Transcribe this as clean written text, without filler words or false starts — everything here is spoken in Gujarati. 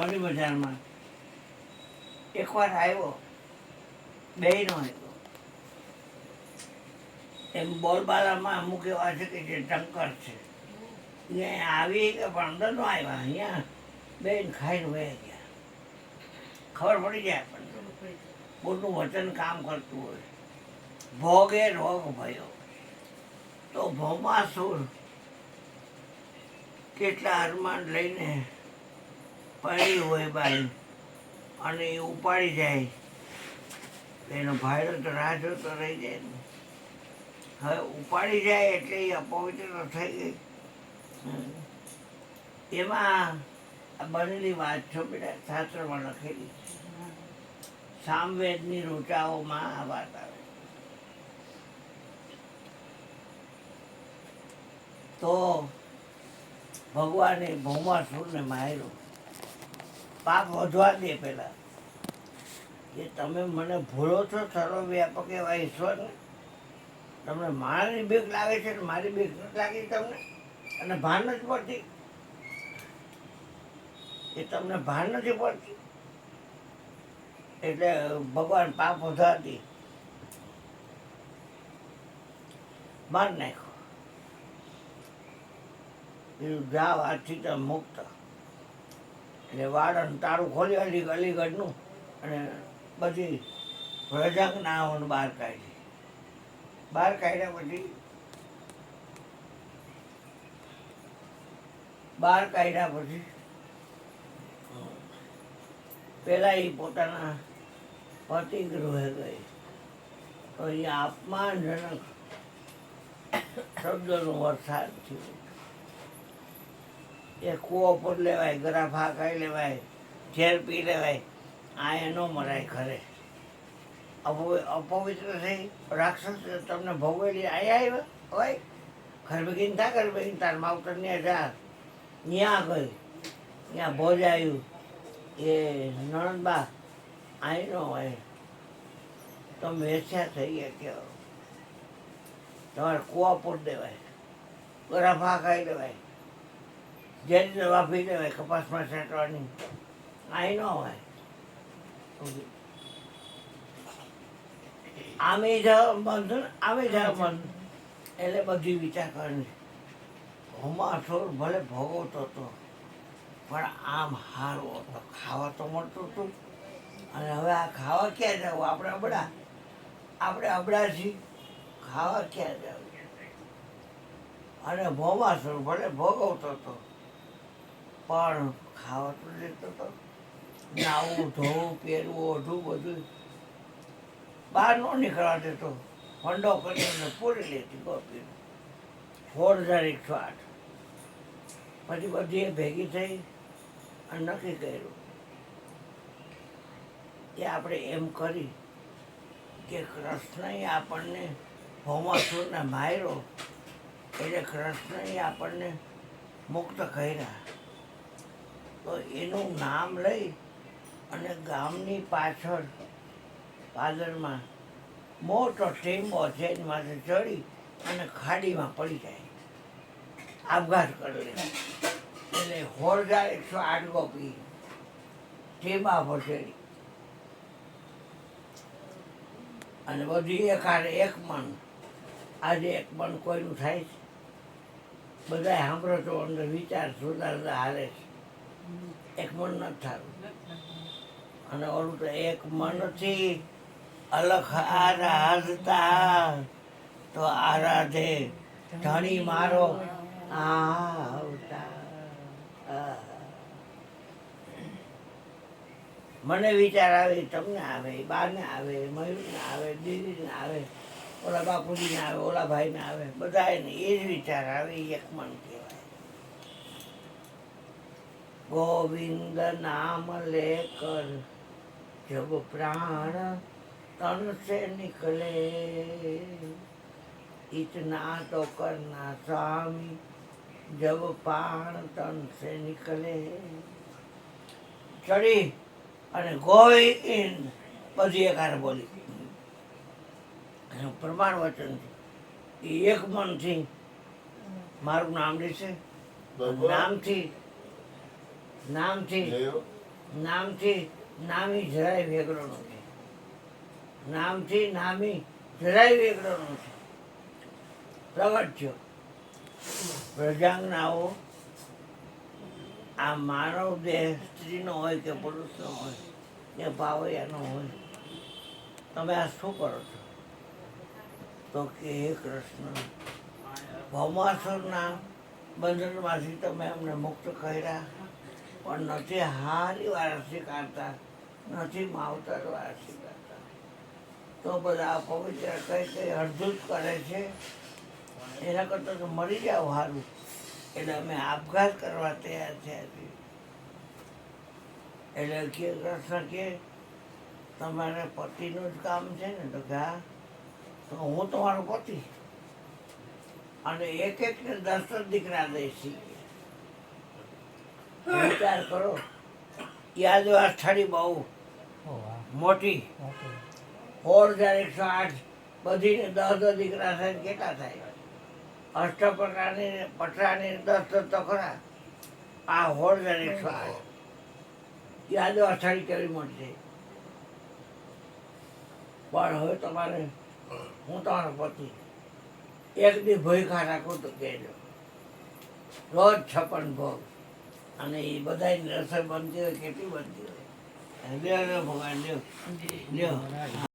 સોની બજારમાં એકવાર આવ્યો, બેયનો આવ્યો. એમ બોલબાલામાં અમુક એવા છે કે જે ટંકર છે, અહીંયા આવી કે પણ અંદર નો આવ્યા. અહીંયા બેન ખાઈને વહી ગયા. ખબર પડી જાય આપણને, મોટું વચન કામ કરતું હોય. ભોગે રોગ ભયો, તો ભૌમાસુર કેટલા અરમાન લઈને પડી હોય બાઈ, અને એ ઉપાડી જાય. એનો ભાઈડો તો રાહ જોતો રહી જાય ને. હવે ઉપાડી જાય એટલે એ અપવિત્ર થઈ ગઈ. એમાં આ બનેલી વાત છો બેટા, શાસ્ત્રમાં લખેલી છે. સામવેદની ઋચાઓમાં આ વાત આવે. તો ભગવાને ભૌમાસુરને માર્યો. પાપ વધવા દે પેલા, કે તમે મને ભૂલો છો સર્વવ્યાપક એવા ઈશ્વરને. તમને મારી બીક લાગે છે ને મારી બીક નથી લાગી તમને, અને ભાન નથી પડતી. એ તમને ભાન નથી પડતી. એટલે ભગવાન પાપ વધારતી માર નાખો. બીજું જાઓ આજથી તમે મુક્ત. એટલે વાળન તારું ખોલી અલીગઢનું, અને બધી પ્રજાજ્ઞાઓને બહાર કાઢી. બહાર કાઢ્યા પછી પેલા એ પોતાના પતિ ગૃહે ગઈ. તો અહીંયા અપમાનજનક શબ્દોનું વરસાદ થયું. એ કૂવો પર લેવાય, ગરાફા ખાઈ લેવાય, ઝેર પી લેવાય, આ એનો મરાય ખરે. અપવિત્ર થઈ રાક્ષસ તમને ભોગવેલી આવ્યા હોય. ઘર ભેગીને થા, ઘર ભેગીને તાર માવતર ને જા. ત્યાં ગઈ, ત્યાં ભોજ આવ્યું. એ નણંદબા અહીં ન હોય, તમે વેચ્યા થઈ ગયા કેવો. તમારે કૂવા પર દેવાય, ગરાફા ખાઈ લેવાય, જેની દવા પી લેવાય, કપાસમાં છાંટવાની. અહીં ન હોય. આમે જવા બંધ, આમે જવા બંધ. એટલે બધી વિચાર કરવાની. ભૌમાસુર ભલે ભોગવતો હતો, પણ આમ હારું હતો, ખાવા તો મળતું હતું. અને હવે આ ખાવા ક્યાં જવું? આપણે અબડા છીએ, ખાવા ક્યાં જવું? અને ભૌમાસુર ભલે ભોગવતો હતો, પણ ખાવા તો દેતો હતો. નાવું, ધોવું, પહેરવું, ઓઢવું બધું બહાર ન નીકળવા દેતો. ફંડો કરીને પૂરી લેતી ગોપી. 4108. પછી બધી એ ભેગી થઈ અને નક્કી કર્યું કે આપણે એમ કરી કે કૃષ્ણએ આપણને ભૌમાસુરને માર્યો, એટલે કૃષ્ણએ આપણને મુક્ત કર્યા. તો એનું નામ લઈ અને ગામની પાછળ પાદરમાં મોટો ટેમ્બો છે, એની માથે ચડી અને ખાડીમાં પડી જાય, આપઘાત કરી લે. એટલે 4108 ગોપી ટેમ્બા પર ચડી. અને બધી એક મન. આજે એક મન કોઈનું થાય છે? બધા સાંભળો તો અંદર વિચાર સુધારતા હાલે છે. એક મન નથી થતું. અને ઓલું તો એક મનથી અલખ આરાધતા, તો આરાધે ધણી મારો આવતા. મને વિચાર આવે, તમને આવે, બાને આવે, મયુરને આવે, દીદીને આવે, ઓલા બાપુજીને આવે, ઓલા ભાઈને આવે, બધાને એ જ વિચાર આવે. એક મન કહેવાય. ગોવિંદ નામ લેકર જબ પ્રાણ तन से निकले, इतना तो करना स्वामी जब प्राण तन से निकले. ચડી અને ગોવિંદ બધી એકારે બોલી. એનું પ્રમાણ વચન છે. એ એક મનથી મારું નામ લેશે, નામથી નામથી નામી જરાય વેગળો નથી. નામથી નામી જરાય વેગળો નથી. પ્રગટ થયો. પ્રજાજ્ઞાઓ આ માનવ દેહ સ્ત્રીનો હોય કે પુરુષનો હોય કે ભાવૈયાનો હોય, તમે આ શું કરો છો? તો કે હે કૃષ્ણ, ભૌમાસુરના બંધનમાંથી તમે અમને મુક્ત કર્યા, પણ નથી હારી વાર સ્વીકારતા, નથી માવતર વાર સ્વીકારતા. તો બધા પવિત્ર કઈ કઈ અડધું જ કરે છે. એના કરતાં તો મરી જાવ સારું. એટલે અમે આપઘાત કરવા તૈયાર થયા છીએ. એટલે કે કૃષ્ણ કે તમારે પતિનું જ કામ છે ને? તો કે હા. તો હું તમારો પતિ, અને એક એકને 10 દીકરા દઈશ. વિચાર કરો. યાદવા સ્થળી બહુ મોટી, 16,108 બધીને 10 દીકરા થાય કેટલા થાય? અષ્ટપ્રકારની પટરાની 10 તો ખરા. આ 16,108 યાદવા સ્થળી કેવી મળશે? પણ હવે તમારે, હું તમારો પતિ, એક દી ભૂખા રાખું તો કહેજો. રોજ 56 ભોગ. અને એ બધાની રસોઈ બનતી હોય, કેટલી બનતી હોય. લ્યો ભગવાન લ્યો લ્યો.